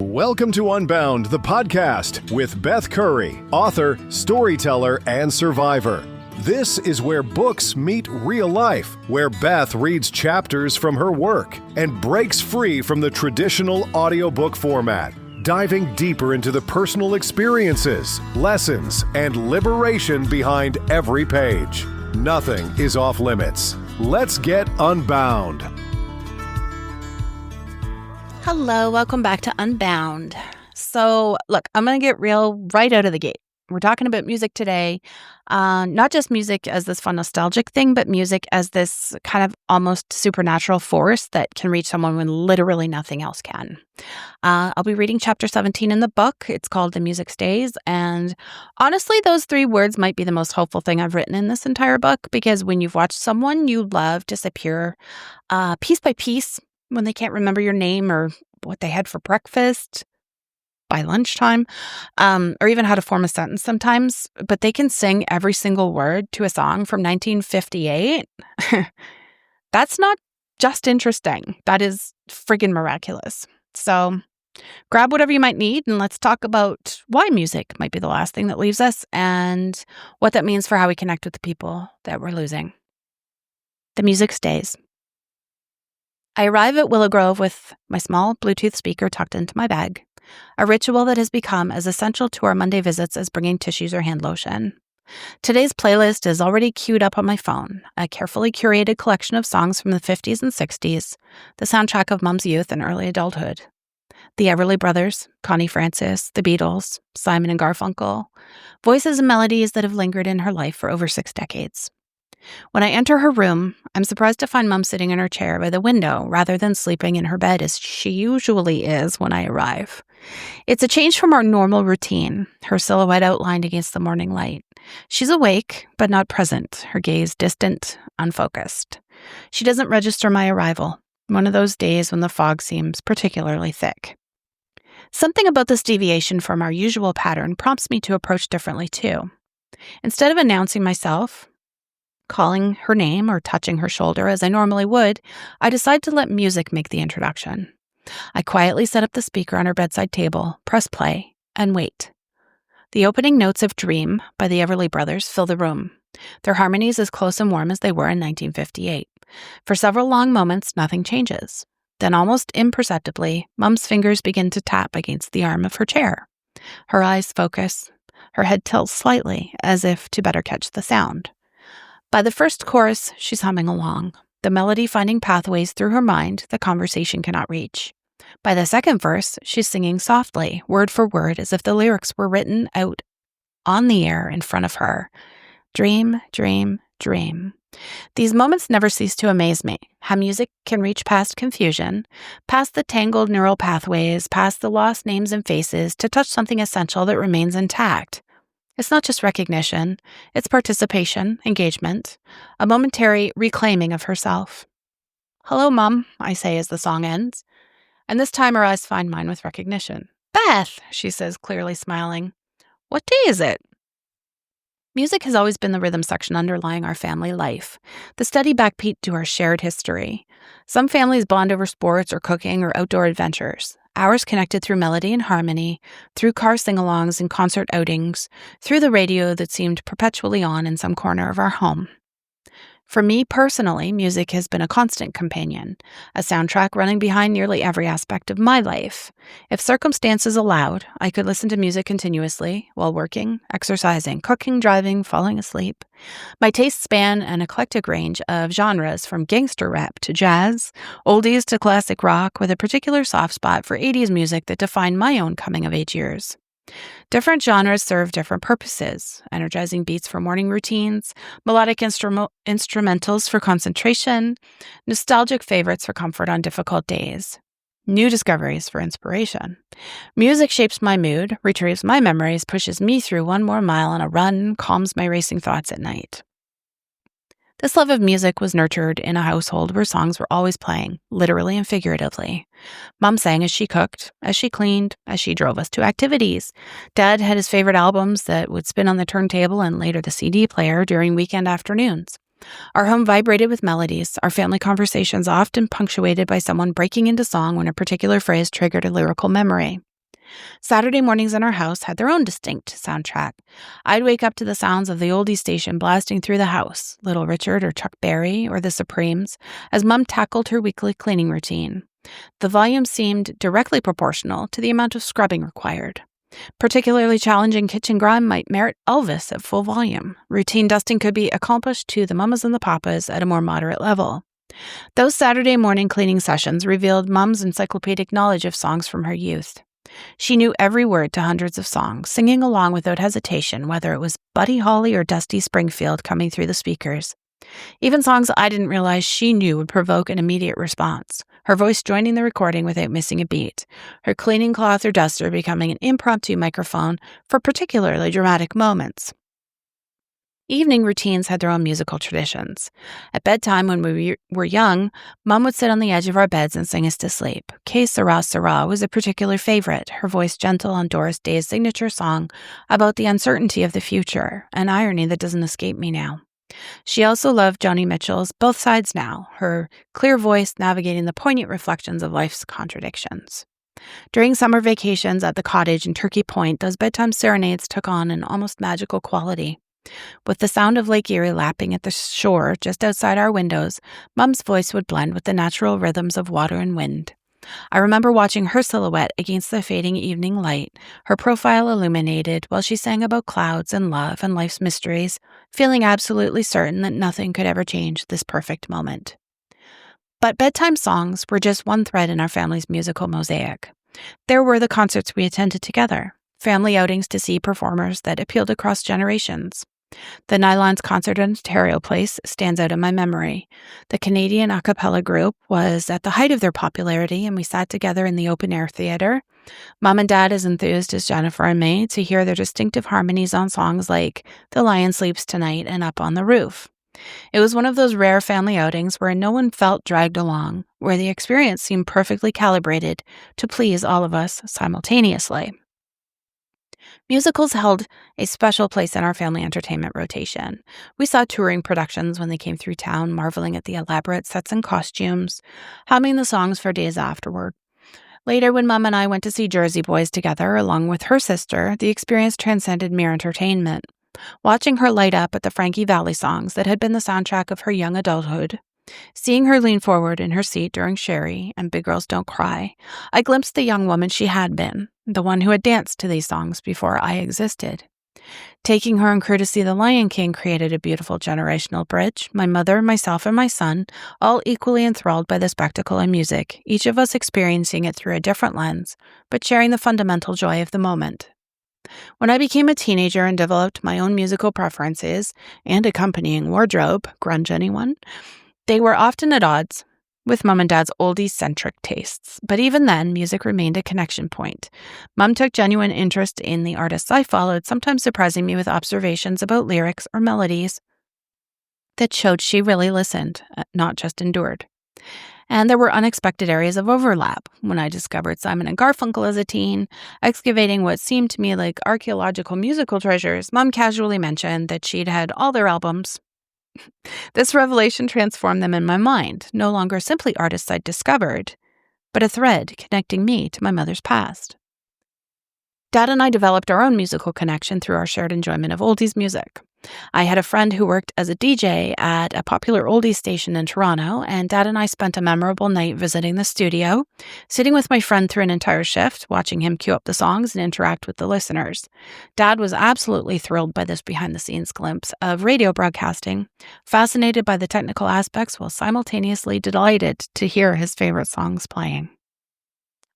Welcome to Unbound, the podcast with Beth Curry, author, storyteller, and survivor. This is where books meet real life, where Beth reads chapters from her work and breaks free from the traditional audiobook format, diving deeper into the personal experiences, lessons, and liberation behind every page. Nothing is off limits. Let's get unbound. Hello, welcome back to Unbound. So, look, I'm going to get real right out of the gate. We're talking about music today, not just music as this fun nostalgic thing, but music as this kind of almost supernatural force that can reach someone when literally nothing else can. I'll be reading chapter 17 in the book. It's called The Music Stays. And honestly, those 3 words might be the most hopeful thing I've written in this entire book, because when you've watched someone you love disappear piece by piece, when they can't remember your name or what they had for breakfast by lunchtime, or even how to form a sentence sometimes, but they can sing every single word to a song from 1958. That's not just interesting. That is friggin' miraculous. So grab whatever you might need and let's talk about why music might be the last thing that leaves us and what that means for how we connect with the people that we're losing. The music stays. I arrive at Willow Grove with my small Bluetooth speaker tucked into my bag, a ritual that has become as essential to our Monday visits as bringing tissues or hand lotion. Today's playlist is already queued up on my phone, a carefully curated collection of songs from the 50s and 60s, the soundtrack of Mom's youth and early adulthood. The Everly Brothers, Connie Francis, the Beatles, Simon and Garfunkel, voices and melodies that have lingered in her life for over 6 decades. When I enter her room, I'm surprised to find Mom sitting in her chair by the window rather than sleeping in her bed as she usually is when I arrive. It's a change from our normal routine, her silhouette outlined against the morning light. She's awake, but not present, her gaze distant, unfocused. She doesn't register my arrival, one of those days when the fog seems particularly thick. Something about this deviation from our usual pattern prompts me to approach differently too. Instead of announcing myself, calling her name or touching her shoulder as I normally would, I decide to let music make the introduction. I quietly set up the speaker on her bedside table, press play, and wait. The opening notes of Dream by the Everly Brothers fill the room, their harmonies as close and warm as they were in 1958. For several long moments, nothing changes. Then almost imperceptibly, Mom's fingers begin to tap against the arm of her chair. Her eyes focus, her head tilts slightly as if to better catch the sound. By the first chorus, she's humming along, the melody finding pathways through her mind the conversation cannot reach. By the second verse, she's singing softly, word for word, as if the lyrics were written out on the air in front of her. Dream, dream, dream. These moments never cease to amaze me, how music can reach past confusion, past the tangled neural pathways, past the lost names and faces, to touch something essential that remains intact. It's not just recognition, it's participation, engagement, a momentary reclaiming of herself. "Hello, Mom," I say as the song ends, and this time her eyes find mine with recognition. "Beth," she says, clearly smiling. "What day is it?" Music has always been the rhythm section underlying our family life, the steady backbeat to our shared history. Some families bond over sports or cooking or outdoor adventures. Ours connected through melody and harmony, through car sing-alongs and concert outings, through the radio that seemed perpetually on in some corner of our home. For me personally, music has been a constant companion, a soundtrack running behind nearly every aspect of my life. If circumstances allowed, I could listen to music continuously while working, exercising, cooking, driving, falling asleep. My tastes span an eclectic range of genres from gangster rap to jazz, oldies to classic rock, with a particular soft spot for 80s music that defined my own coming-of-age years. Different genres serve different purposes: energizing beats for morning routines, melodic instrumentals for concentration, nostalgic favorites for comfort on difficult days, new discoveries for inspiration. Music shapes my mood, retrieves my memories, pushes me through one more mile on a run, calms my racing thoughts at night. This love of music was nurtured in a household where songs were always playing, literally and figuratively. Mom sang as she cooked, as she cleaned, as she drove us to activities. Dad had his favorite albums that would spin on the turntable and later the CD player during weekend afternoons. Our home vibrated with melodies, our family conversations often punctuated by someone breaking into song when a particular phrase triggered a lyrical memory. Saturday mornings in our house had their own distinct soundtrack. I'd wake up to the sounds of the oldie station blasting through the house, Little Richard or Chuck Berry or the Supremes, as Mum tackled her weekly cleaning routine. The volume seemed directly proportional to the amount of scrubbing required. Particularly challenging kitchen grime might merit Elvis at full volume. Routine dusting could be accomplished to the mamas and the papas at a more moderate level. Those Saturday morning cleaning sessions revealed Mum's encyclopedic knowledge of songs from her youth. She knew every word to hundreds of songs, singing along without hesitation, whether it was Buddy Holly or Dusty Springfield coming through the speakers. Even songs I didn't realize she knew would provoke an immediate response, her voice joining the recording without missing a beat, her cleaning cloth or duster becoming an impromptu microphone for particularly dramatic moments. Evening routines had their own musical traditions. At bedtime when we were young, Mum would sit on the edge of our beds and sing us to sleep. Que Sera Sera was a particular favorite, her voice gentle on Doris Day's signature song about the uncertainty of the future, an irony that doesn't escape me now. She also loved Joni Mitchell's Both Sides Now, her clear voice navigating the poignant reflections of life's contradictions. During summer vacations at the cottage in Turkey Point, those bedtime serenades took on an almost magical quality. With the sound of Lake Erie lapping at the shore just outside our windows, Mum's voice would blend with the natural rhythms of water and wind. I remember watching her silhouette against the fading evening light, her profile illuminated while she sang about clouds and love and life's mysteries, feeling absolutely certain that nothing could ever change this perfect moment. But bedtime songs were just one thread in our family's musical mosaic. There were the concerts we attended together, family outings to see performers that appealed across generations. The Nylons concert in Ontario Place stands out in my memory. The Canadian a cappella group was at the height of their popularity, and we sat together in the open-air theater. Mum and Dad as enthused as Jennifer and me to hear their distinctive harmonies on songs like The Lion Sleeps Tonight and Up on the Roof. It was one of those rare family outings where no one felt dragged along, where the experience seemed perfectly calibrated to please all of us simultaneously. Musicals held a special place in our family entertainment rotation. We saw touring productions when they came through town, marveling at the elaborate sets and costumes, humming the songs for days afterward. Later, when Mum and I went to see Jersey Boys together, along with her sister, the experience transcended mere entertainment. Watching her light up at the Frankie Valli songs that had been the soundtrack of her young adulthood, seeing her lean forward in her seat during Sherry and Big Girls Don't Cry, I glimpsed the young woman she had been, the one who had danced to these songs before I existed. Taking her in Crew to see The Lion King created a beautiful generational bridge, my mother, myself, and my son, all equally enthralled by the spectacle and music, each of us experiencing it through a different lens, but sharing the fundamental joy of the moment. When I became a teenager and developed my own musical preferences and accompanying wardrobe, grunge anyone, they were often at odds with Mum and Dad's oldie-centric tastes. But even then, music remained a connection point. Mum took genuine interest in the artists I followed, sometimes surprising me with observations about lyrics or melodies that showed she really listened, not just endured. And there were unexpected areas of overlap. When I discovered Simon and Garfunkel as a teen, excavating what seemed to me like archaeological musical treasures, Mum casually mentioned that she'd had all their albums. This revelation transformed them in my mind, no longer simply artists I'd discovered, but a thread connecting me to my mother's past. Dad and I developed our own musical connection through our shared enjoyment of oldies music. I had a friend who worked as a DJ at a popular oldies station in Toronto, and Dad and I spent a memorable night visiting the studio, sitting with my friend through an entire shift, watching him cue up the songs and interact with the listeners. Dad was absolutely thrilled by this behind-the-scenes glimpse of radio broadcasting, fascinated by the technical aspects while simultaneously delighted to hear his favorite songs playing.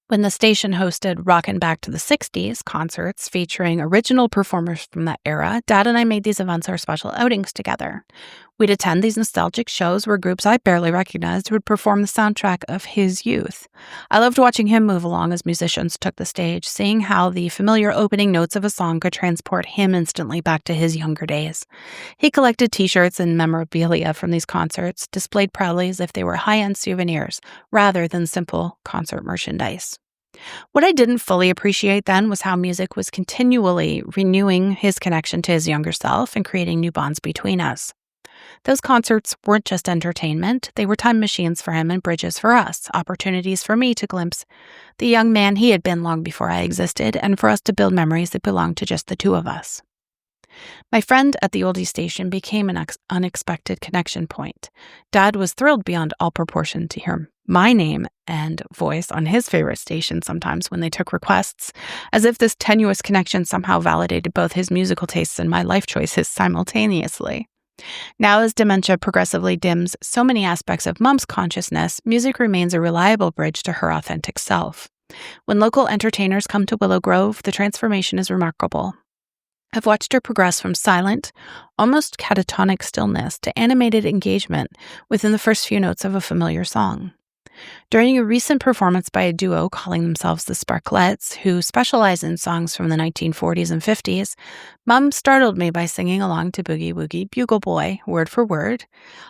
When the station hosted Rockin' Back to the 60s concerts featuring original performers from that era, Dad and I made these events our special outings together. We'd attend these nostalgic shows where groups I barely recognized would perform the soundtrack of his youth. I loved watching him move along as musicians took the stage, seeing how the familiar opening notes of a song could transport him instantly back to his younger days. He collected t-shirts and memorabilia from these concerts, displayed proudly as if they were high-end souvenirs, rather than simple concert merchandise. What I didn't fully appreciate then was how music was continually renewing his connection to his younger self and creating new bonds between us. Those concerts weren't just entertainment, they were time machines for him and bridges for us, opportunities for me to glimpse the young man he had been long before I existed, and for us to build memories that belonged to just the two of us. My friend at the oldie station became an unexpected connection point. Dad was thrilled beyond all proportion to hear my name and voice on his favorite station sometimes when they took requests, as if this tenuous connection somehow validated both his musical tastes and my life choices simultaneously. Now, as dementia progressively dims so many aspects of Mom's consciousness, music remains a reliable bridge to her authentic self. When local entertainers come to Willow Grove, the transformation is remarkable. I've watched her progress from silent, almost catatonic stillness to animated engagement within the first few notes of a familiar song. During a recent performance by a duo calling themselves the Sparklettes, who specialize in songs from the 1940s and 50s, Mum startled me by singing along to Boogie Woogie Bugle Boy, word for word,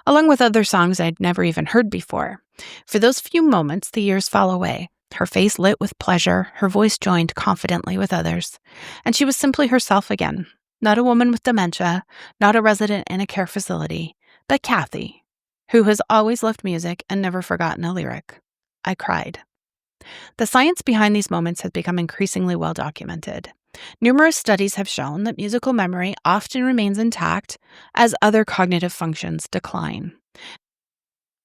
along with other songs I'd never even heard before. For those few moments, the years fell away. Her face lit with pleasure, her voice joined confidently with others, and she was simply herself again. Not a woman with dementia, not a resident in a care facility, but Kathy, who has always loved music and never forgotten a lyric. I cried. The science behind these moments has become increasingly well documented. Numerous studies have shown that musical memory often remains intact as other cognitive functions decline.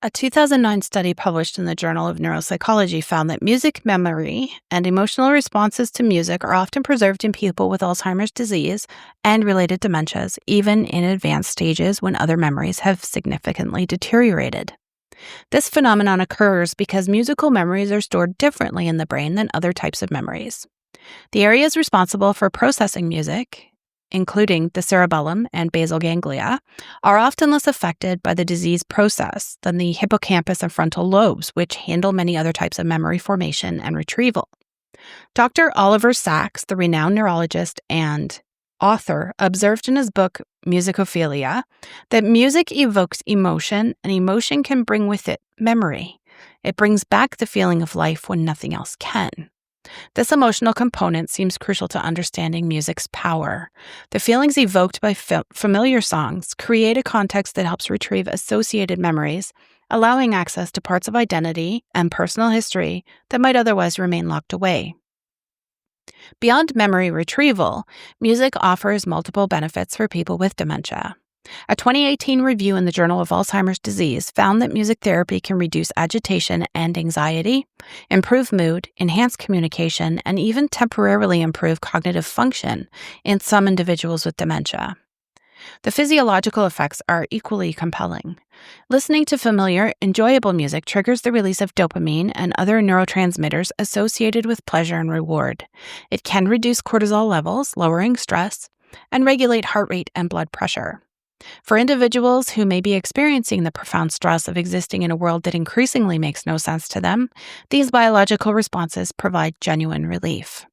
A 2009 study published in the Journal of Neuropsychology found that music memory and emotional responses to music are often preserved in people with Alzheimer's disease and related dementias, even in advanced stages when other memories have significantly deteriorated. This phenomenon occurs because musical memories are stored differently in the brain than other types of memories. The areas responsible for processing music, including the cerebellum and basal ganglia, are often less affected by the disease process than the hippocampus and frontal lobes, which handle many other types of memory formation and retrieval. Dr. Oliver Sacks, the renowned neurologist and author, observed in his book Musicophilia that music evokes emotion, and emotion can bring with it memory. It brings back the feeling of life when nothing else can. This emotional component seems crucial to understanding music's power. The feelings evoked by familiar songs create a context that helps retrieve associated memories, allowing access to parts of identity and personal history that might otherwise remain locked away. Beyond memory retrieval, music offers multiple benefits for people with dementia. A 2018 review in the Journal of Alzheimer's Disease found that music therapy can reduce agitation and anxiety, improve mood, enhance communication, and even temporarily improve cognitive function in some individuals with dementia. The physiological effects are equally compelling. Listening to familiar, enjoyable music triggers the release of dopamine and other neurotransmitters associated with pleasure and reward. It can reduce cortisol levels, lowering stress, and regulate heart rate and blood pressure. For individuals who may be experiencing the profound stress of existing in a world that increasingly makes no sense to them, these biological responses provide genuine relief.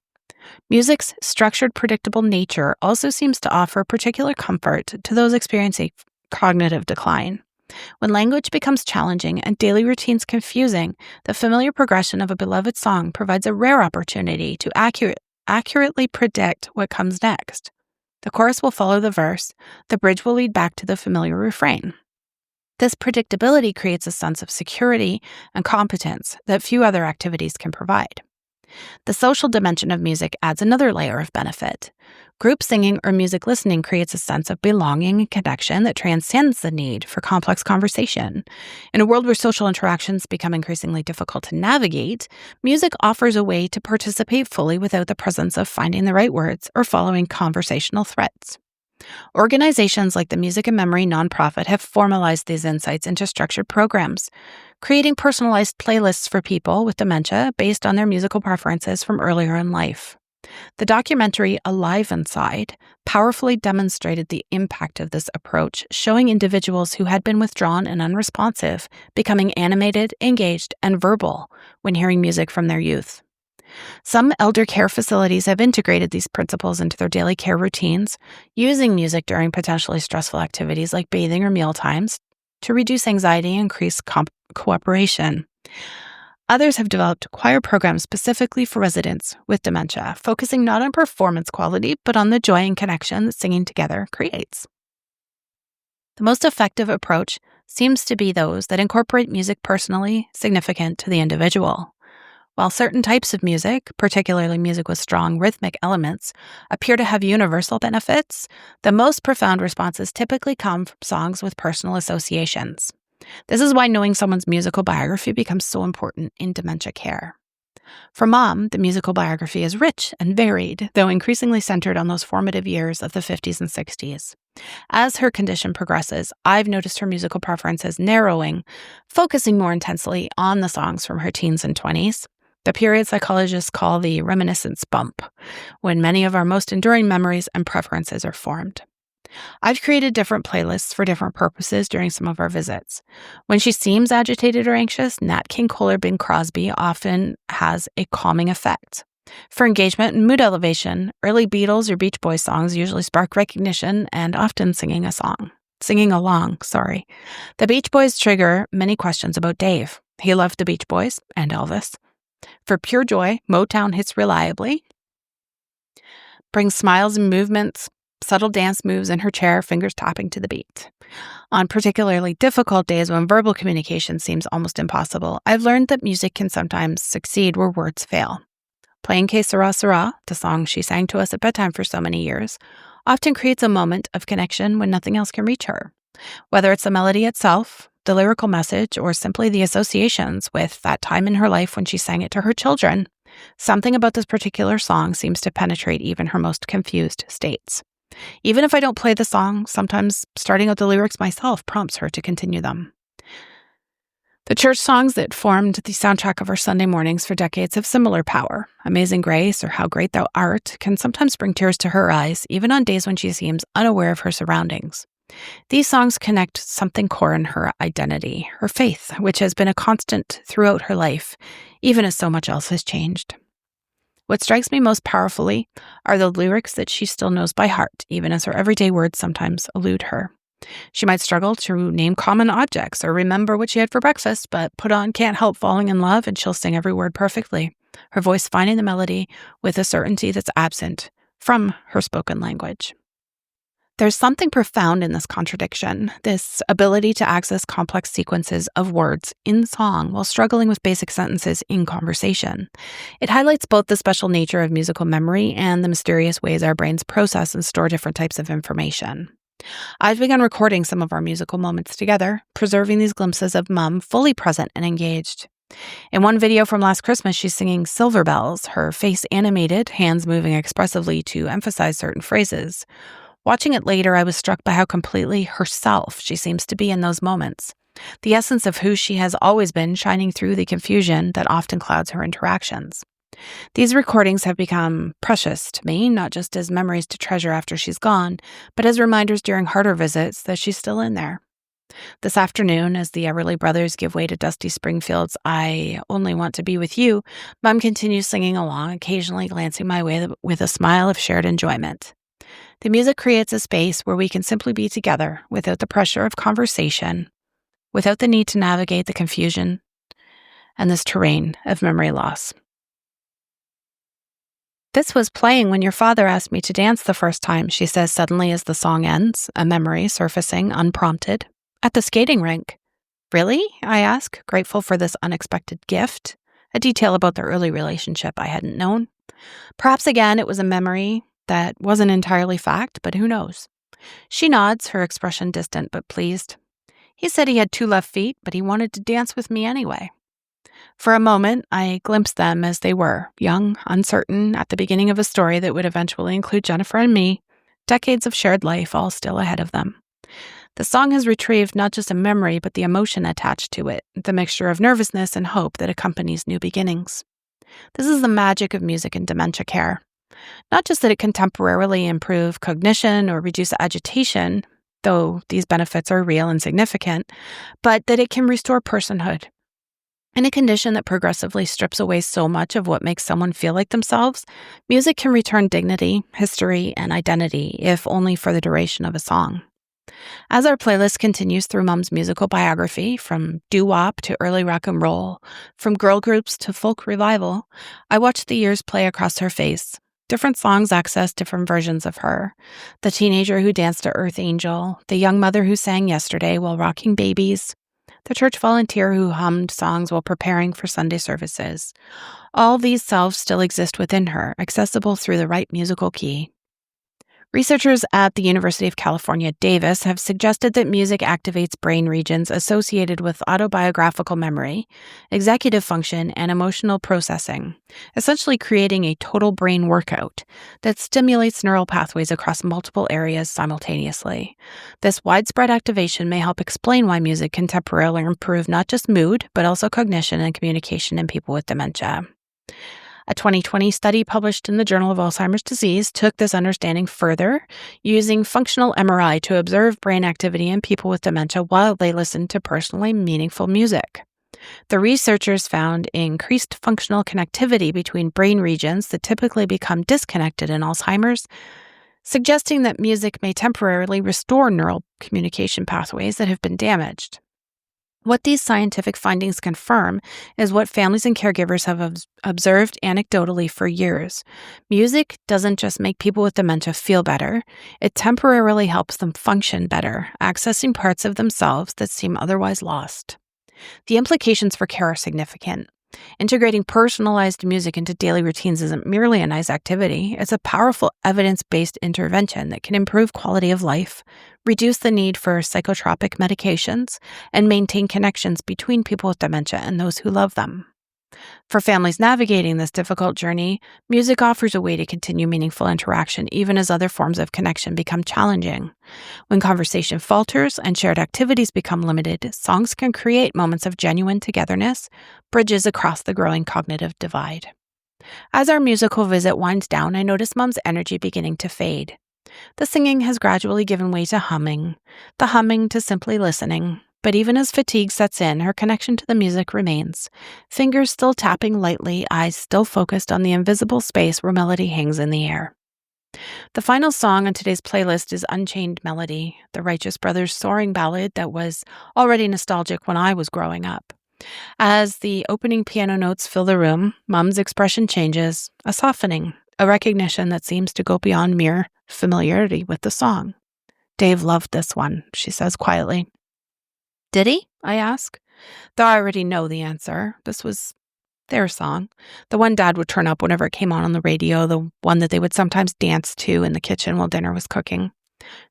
Music's structured, predictable nature also seems to offer particular comfort to those experiencing cognitive decline. When language becomes challenging and daily routines confusing, the familiar progression of a beloved song provides a rare opportunity to accurately predict what comes next. The chorus will follow the verse, the bridge will lead back to the familiar refrain. This predictability creates a sense of security and competence that few other activities can provide. The social dimension of music adds another layer of benefit. Group singing or music listening creates a sense of belonging and connection that transcends the need for complex conversation. In a world where social interactions become increasingly difficult to navigate, music offers a way to participate fully without the presence of finding the right words or following conversational threads. Organizations like the Music and Memory nonprofit have formalized these insights into structured programs, creating personalized playlists for people with dementia based on their musical preferences from earlier in life. The documentary Alive Inside powerfully demonstrated the impact of this approach, showing individuals who had been withdrawn and unresponsive becoming animated, engaged, and verbal when hearing music from their youth. Some elder care facilities have integrated these principles into their daily care routines, using music during potentially stressful activities like bathing or meal times to reduce anxiety and increase cooperation. Others have developed choir programs specifically for residents with dementia, focusing not on performance quality, but on the joy and connection that singing together creates. The most effective approach seems to be those that incorporate music personally significant to the individual. While certain types of music, particularly music with strong rhythmic elements, appear to have universal benefits, the most profound responses typically come from songs with personal associations. This is why knowing someone's musical biography becomes so important in dementia care. For Mom, the musical biography is rich and varied, though increasingly centered on those formative years of the 50s and 60s. As her condition progresses, I've noticed her musical preferences narrowing, focusing more intensely on the songs from her teens and 20s, the period psychologists call the reminiscence bump, when many of our most enduring memories and preferences are formed. I've created different playlists for different purposes during some of our visits. When she seems agitated or anxious, Nat King Cole or Bing Crosby often has a calming effect. For engagement and mood elevation, early Beatles or Beach Boys songs usually spark recognition and often singing along. The Beach Boys trigger many questions about Dave. He loved the Beach Boys and Elvis. For pure joy, Motown hits reliably, brings smiles and movements, subtle dance moves in her chair, fingers tapping to the beat. On particularly difficult days when verbal communication seems almost impossible, I've learned that music can sometimes succeed where words fail. Playing Que Sera Sera, the song she sang to us at bedtime for so many years, often creates a moment of connection when nothing else can reach her. Whether it's the melody itself, the lyrical message, or simply the associations with that time in her life when she sang it to her children, something about this particular song seems to penetrate even her most confused states. Even if I don't play the song, sometimes starting out the lyrics myself prompts her to continue them. The church songs that formed the soundtrack of our Sunday mornings for decades have similar power. Amazing Grace or How Great Thou Art can sometimes bring tears to her eyes, even on days when she seems unaware of her surroundings. These songs connect something core in her identity, her faith, which has been a constant throughout her life, even as so much else has changed. What strikes me most powerfully are the lyrics that she still knows by heart, even as her everyday words sometimes elude her. She might struggle to name common objects or remember what she had for breakfast, but put on Can't Help Falling in Love and she'll sing every word perfectly, her voice finding the melody with a certainty that's absent from her spoken language. There's something profound in this contradiction, this ability to access complex sequences of words in song while struggling with basic sentences in conversation. It highlights both the special nature of musical memory and the mysterious ways our brains process and store different types of information. I've begun recording some of our musical moments together, preserving these glimpses of Mum fully present and engaged. In one video from last Christmas, she's singing Silver Bells, her face animated, hands moving expressively to emphasize certain phrases. Watching it later, I was struck by how completely herself she seems to be in those moments, the essence of who she has always been shining through the confusion that often clouds her interactions. These recordings have become precious to me, not just as memories to treasure after she's gone, but as reminders during harder visits that she's still in there. This afternoon, as the Everly Brothers give way to Dusty Springfield's I Only Want to Be With You, Mum continues singing along, occasionally glancing my way with a smile of shared enjoyment. The music creates a space where we can simply be together without the pressure of conversation, without the need to navigate the confusion and this terrain of memory loss. This was playing when your father asked me to dance the first time, she says suddenly as the song ends, a memory surfacing unprompted. At the skating rink. Really? I ask, grateful for this unexpected gift, a detail about their early relationship I hadn't known. Perhaps again it was a memory that wasn't entirely fact, but who knows? She nods, her expression distant but pleased. He said he had 2 left feet, but he wanted to dance with me anyway. For a moment, I glimpsed them as they were, young, uncertain, at the beginning of a story that would eventually include Jennifer and me, decades of shared life all still ahead of them. The song has retrieved not just a memory, but the emotion attached to it, the mixture of nervousness and hope that accompanies new beginnings. This is the magic of music in dementia care. Not just that it can temporarily improve cognition or reduce agitation, though these benefits are real and significant, but that it can restore personhood. In a condition that progressively strips away so much of what makes someone feel like themselves, music can return dignity, history, and identity, if only for the duration of a song. As our playlist continues through Mum's musical biography, from doo-wop to early rock and roll, from girl groups to folk revival, I watch the years play across her face, Different songs access different versions of her. The teenager who danced to Earth Angel, the young mother who sang yesterday while rocking babies, the church volunteer who hummed songs while preparing for Sunday services. All these selves still exist within her, accessible through the right musical key. Researchers at the University of California, Davis have suggested that music activates brain regions associated with autobiographical memory, executive function, and emotional processing, essentially creating a total brain workout that stimulates neural pathways across multiple areas simultaneously. This widespread activation may help explain why music can temporarily improve not just mood, but also cognition and communication in people with dementia. A 2020 study published in the Journal of Alzheimer's Disease took this understanding further, using functional MRI to observe brain activity in people with dementia while they listened to personally meaningful music. The researchers found increased functional connectivity between brain regions that typically become disconnected in Alzheimer's, suggesting that music may temporarily restore neural communication pathways that have been damaged. What these scientific findings confirm is what families and caregivers have observed anecdotally for years. Music doesn't just make people with dementia feel better, it temporarily helps them function better, accessing parts of themselves that seem otherwise lost. The implications for care are significant. Integrating personalized music into daily routines isn't merely a nice activity, it's a powerful evidence-based intervention that can improve quality of life, reduce the need for psychotropic medications, and maintain connections between people with dementia and those who love them. For families navigating this difficult journey, music offers a way to continue meaningful interaction even as other forms of connection become challenging. When conversation falters and shared activities become limited, songs can create moments of genuine togetherness, bridges across the growing cognitive divide. As our musical visit winds down, I notice Mom's energy beginning to fade. The singing has gradually given way to humming, the humming to simply listening. But even as fatigue sets in, her connection to the music remains. Fingers still tapping lightly, eyes still focused on the invisible space where melody hangs in the air. The final song on today's playlist is Unchained Melody, the Righteous Brothers soaring ballad that was already nostalgic when I was growing up. As the opening piano notes fill the room, Mom's expression changes, a softening, a recognition that seems to go beyond mere familiarity with the song. "Dave loved this one," she says quietly. "Did he?" I ask. Though I already know the answer. This was their song. The one Dad would turn up whenever it came on the radio, the one that they would sometimes dance to in the kitchen while dinner was cooking.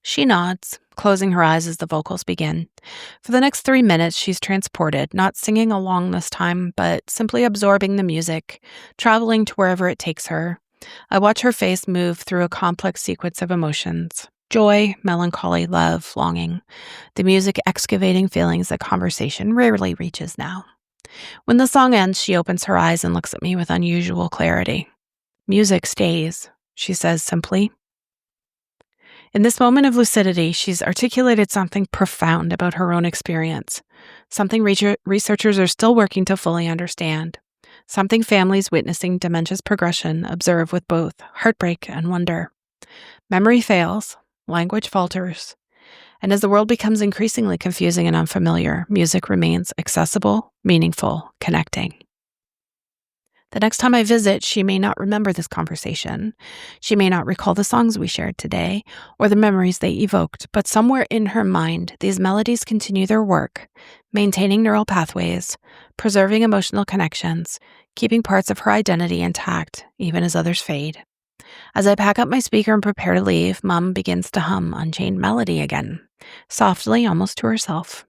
She nods, closing her eyes as the vocals begin. For the next 3 minutes, she's transported, not singing along this time, but simply absorbing the music, traveling to wherever it takes her. I watch her face move through a complex sequence of emotions. Joy, melancholy, love, longing. The music excavating feelings that conversation rarely reaches now. When the song ends, she opens her eyes and looks at me with unusual clarity. "Music stays," she says simply. In this moment of lucidity, she's articulated something profound about her own experience, something researchers are still working to fully understand, something families witnessing dementia's progression observe with both heartbreak and wonder. Memory fails. Language falters, and as the world becomes increasingly confusing and unfamiliar, music remains accessible, meaningful, connecting. The next time I visit, she may not remember this conversation. She may not recall the songs we shared today or the memories they evoked, but somewhere in her mind, these melodies continue their work, maintaining neural pathways, preserving emotional connections, keeping parts of her identity intact, even as others fade. As I pack up my speaker and prepare to leave, Mom begins to hum Unchained Melody again, softly, almost to herself.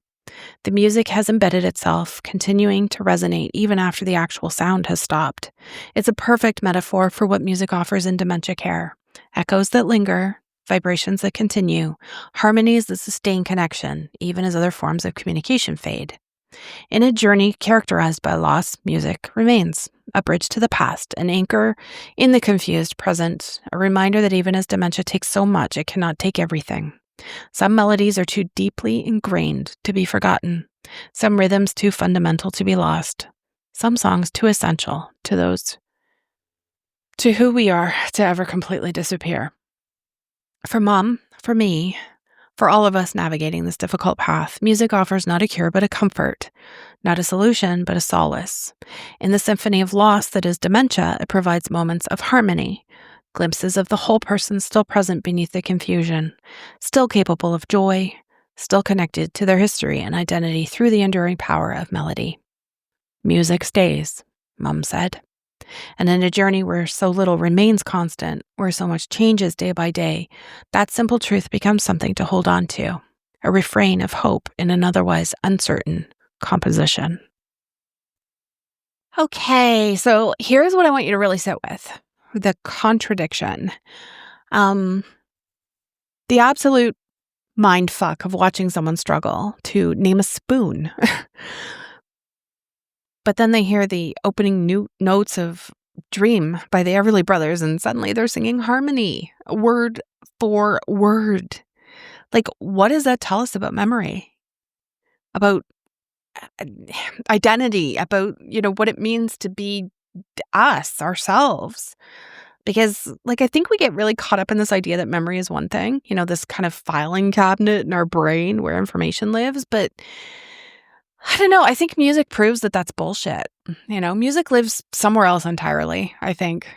The music has embedded itself, continuing to resonate even after the actual sound has stopped. It's a perfect metaphor for what music offers in dementia care. Echoes that linger, vibrations that continue, harmonies that sustain connection, even as other forms of communication fade. In a journey characterized by loss, music remains a bridge to the past, an anchor in the confused present, a reminder that even as dementia takes so much, it cannot take everything. Some melodies are too deeply ingrained to be forgotten, some rhythms too fundamental to be lost, some songs too essential to those to who we are to ever completely disappear. For Mom, for me, for all of us navigating this difficult path, music offers not a cure but a comfort, not a solution but a solace. In the symphony of loss that is dementia, it provides moments of harmony, glimpses of the whole person still present beneath the confusion, still capable of joy, still connected to their history and identity through the enduring power of melody. Music stays, Mum said. And in a journey where so little remains constant, where so much changes day by day, that simple truth becomes something to hold on to, a refrain of hope in an otherwise uncertain composition. Okay, so here's what I want you to really sit with. The contradiction. The absolute mind fuck of watching someone struggle to name a spoon. But then they hear the opening notes of Dream by the Everly Brothers, and suddenly they're singing harmony, word for word. Like, what does that tell us about memory? About identity, about, what it means to be us, ourselves. Because, I think we get really caught up in this idea that memory is one thing, this kind of filing cabinet in our brain where information lives. But I don't know. I think music proves that that's bullshit. Music lives somewhere else entirely, I think.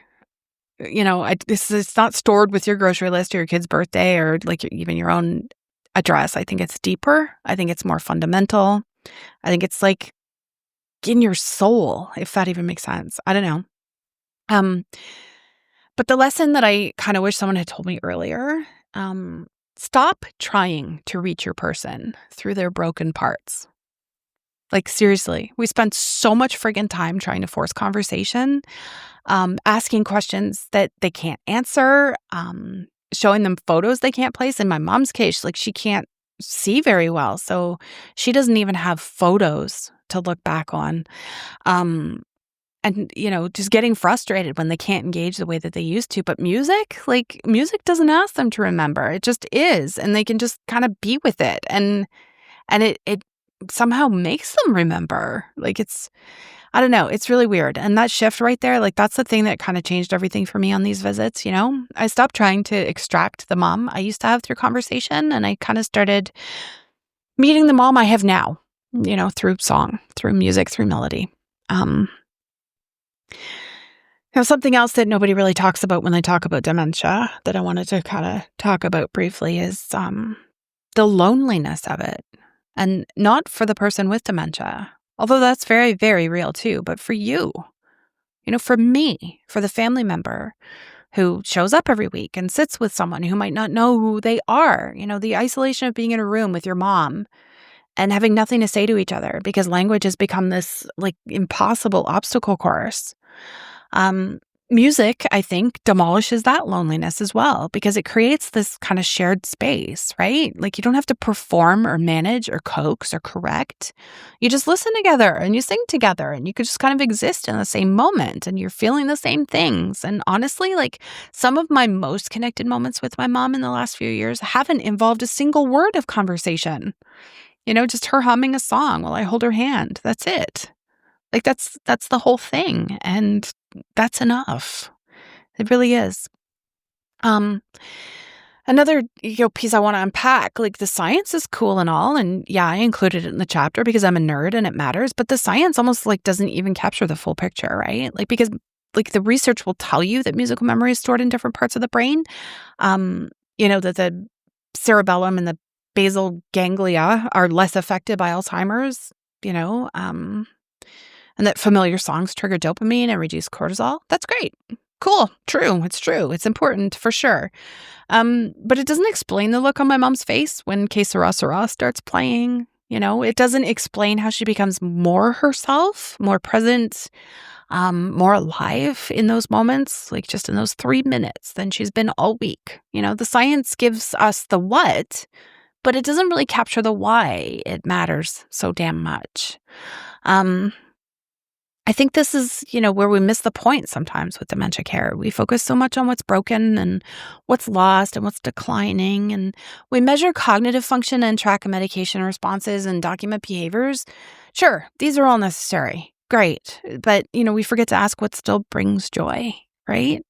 It's not stored with your grocery list or your kid's birthday or even your own address. I think it's deeper. I think it's more fundamental. I think it's in your soul, if that even makes sense. I don't know. But the lesson that I kind of wish someone had told me earlier, stop trying to reach your person through their broken parts. Seriously, we spend so much friggin' time trying to force conversation, asking questions that they can't answer, showing them photos they can't place. In my mom's case, she can't see very well, so she doesn't even have photos to look back on. And, just getting frustrated when they can't engage the way that they used to. But music doesn't ask them to remember. It just is, and they can just kind of be with it. And it somehow makes them remember. I don't know, it's really weird. And that shift right there, that's the thing that kind of changed everything for me on these visits, I stopped trying to extract the mom I used to have through conversation, and I kind of started meeting the mom I have now, through song, through music, through melody. Something else that nobody really talks about when they talk about dementia that I wanted to kind of talk about briefly is the loneliness of it. And not for the person with dementia, although that's very, very real too, but for you, for me, for the family member who shows up every week and sits with someone who might not know who they are, the isolation of being in a room with your mom and having nothing to say to each other because language has become this impossible obstacle course. Music, I think, demolishes that loneliness as well because it creates this kind of shared space, right? You don't have to perform or manage or coax or correct. You just listen together and you sing together and you could just kind of exist in the same moment and you're feeling the same things. And honestly, some of my most connected moments with my mom in the last few years haven't involved a single word of conversation. Just her humming a song while I hold her hand. That's it. That's the whole thing. And that's enough. It really is. Another piece I want to unpack, the science is cool and all. And yeah, I included it in the chapter because I'm a nerd and it matters. But the science almost doesn't even capture the full picture, right? Because the research will tell you that musical memory is stored in different parts of the brain. That the cerebellum and the basal ganglia are less affected by Alzheimer's, and that familiar songs trigger dopamine and reduce cortisol. That's great. Cool. True. It's true. It's important for sure. But it doesn't explain the look on my mom's face when Que Sera Sera starts playing. It doesn't explain how she becomes more herself, more present, more alive in those moments, just in those 3 minutes than she's been all week. The science gives us the what, but it doesn't really capture the why it matters so damn much. I think this is, where we miss the point sometimes with dementia care. We focus so much on what's broken and what's lost and what's declining. And we measure cognitive function and track medication responses and document behaviors. Sure, these are all necessary. Great. But, we forget to ask what still brings joy, right?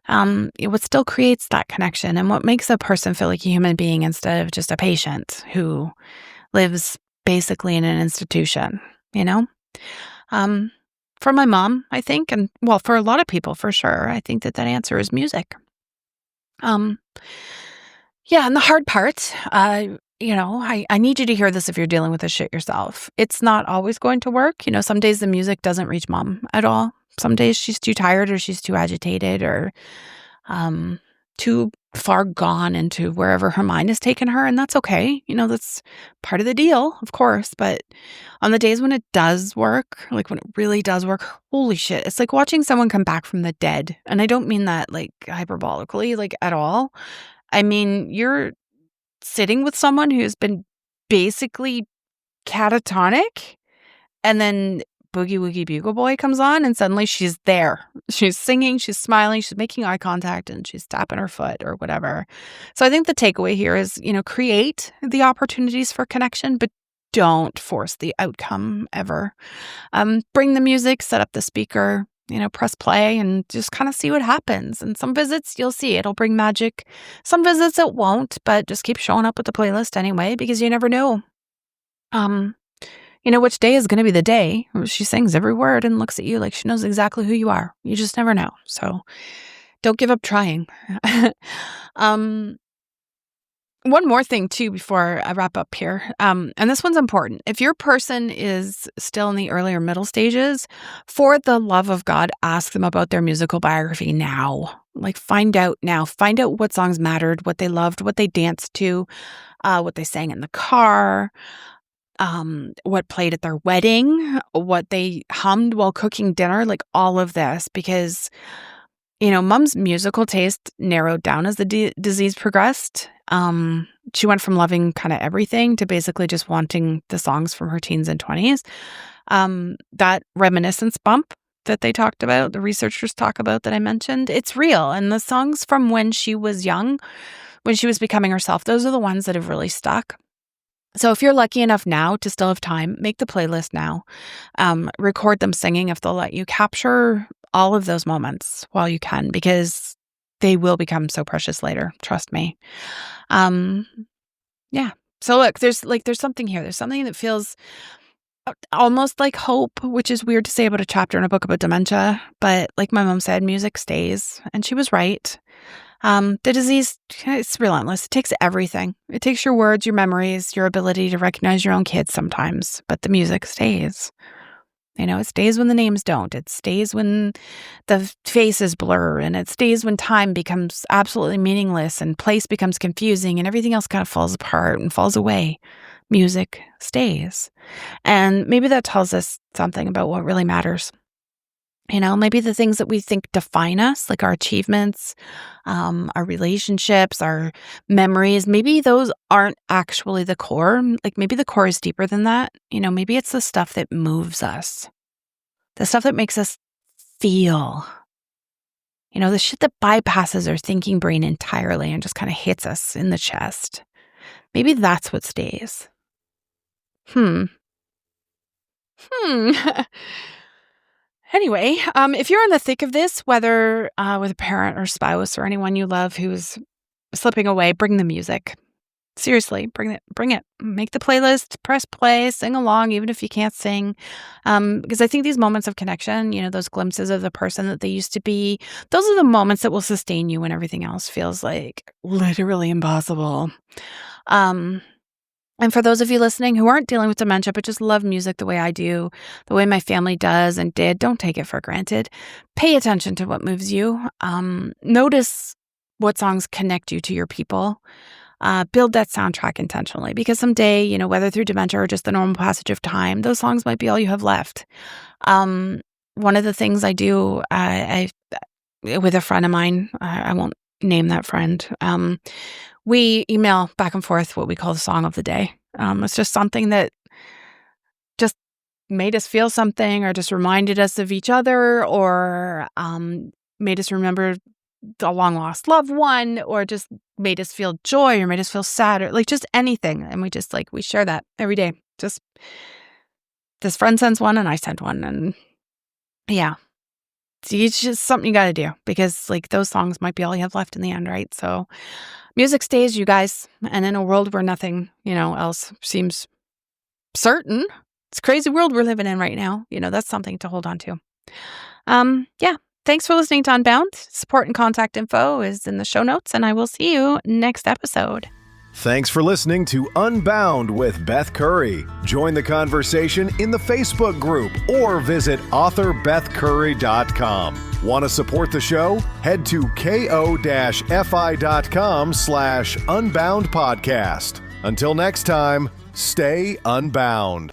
What still creates that connection and what makes a person feel like a human being instead of just a patient who lives basically in an institution, For my mom, I think, and well, for a lot of people, for sure, I think that answer is music. Um, yeah, and the hard part, I need you to hear this if you're dealing with this shit yourself. It's not always going to work. Some days the music doesn't reach mom at all. Some days she's too tired or she's too agitated or um, too far gone into wherever her mind has taken her. And that's okay. That's part of the deal, of course. But on the days when it does work, like when it really does work, holy shit, it's like watching someone come back from the dead. And I don't mean that like hyperbolically, like at all. I mean, you're sitting with someone who's been basically catatonic, and then Boogie Woogie Bugle Boy comes on, and suddenly she's there. She's singing, she's smiling, she's making eye contact, and she's tapping her foot or whatever. So I think the takeaway here is, create the opportunities for connection, but don't force the outcome ever. Bring the music, set up the speaker, press play and just kind of see what happens. And some visits you'll see it'll bring magic. Some visits it won't, but just keep showing up with the playlist anyway, because you never know. Which day is going to be the day she sings every word and looks at you like she knows exactly who you are. You just never know. So don't give up trying. One more thing too before I wrap up here, and this one's important. If your person is still in the early or middle stages, for the love of God, ask them about their musical biography now. Like find out now. Find out what songs mattered, what they loved, what they danced to, what they sang in the car, what played at their wedding, what they hummed while cooking dinner, like all of this, because mom's musical taste narrowed down as the disease progressed. She went from loving kind of everything to basically just wanting the songs from her teens and 20s. That reminiscence bump that they talked about, the researchers talk about that I mentioned, it's real. And the songs from when she was young, when she was becoming herself, those are the ones that have really stuck. So if you're lucky enough now to still have time, make the playlist now. Record them singing if they'll let you. Capture all of those moments while you can, because they will become so precious later. Trust me. Yeah. So look, there's something here. There's something that feels almost like hope, which is weird to say about a chapter in a book about dementia. But like my mom said, music stays. And she was right. The disease, it's relentless. It takes everything. It takes your words, your memories, your ability to recognize your own kids sometimes. But the music stays. It stays when the names don't. It stays when the faces blur. And it stays when time becomes absolutely meaningless and place becomes confusing and everything else kind of falls apart and falls away. Music stays. And maybe that tells us something about what really matters. Maybe the things that we think define us, like our achievements, our relationships, our memories, maybe those aren't actually the core. Like maybe the core is deeper than that. Maybe it's the stuff that moves us, the stuff that makes us feel, the shit that bypasses our thinking brain entirely and just kind of hits us in the chest. Maybe that's what stays. Anyway, if you're in the thick of this, whether with a parent or spouse or anyone you love who's slipping away, bring the music. Seriously, bring it. Make the playlist, press play, sing along, even if you can't sing. Because I think these moments of connection, those glimpses of the person that they used to be, those are the moments that will sustain you when everything else feels like literally impossible. And for those of you listening who aren't dealing with dementia, but just love music the way I do, the way my family does and did, don't take it for granted. Pay attention to what moves you. Notice what songs connect you to your people. Build that soundtrack intentionally, because someday, whether through dementia or just the normal passage of time, those songs might be all you have left. One of the things I do I with a friend of mine, I won't name that friend, we email back and forth what we call the song of the day. It's just something that just made us feel something, or just reminded us of each other, or made us remember a long lost loved one, or just made us feel joy, or made us feel sad, or like just anything. And we share that every day. Just this friend sends one and I send one, and yeah. It's just something you got to do, because like those songs might be all you have left in the end, right? So music stays, you guys. And in a world where nothing, else seems certain, it's a crazy world we're living in right now. That's something to hold on to. Yeah. Thanks for listening to Unbound. Support and contact info is in the show notes, and I will see you next episode. Thanks for listening to Unbound with Beth Curry. Join the conversation in the Facebook group or visit authorbethcurry.com. Want to support the show? Head to ko-fi.com/unbound podcast. Until next time, stay unbound.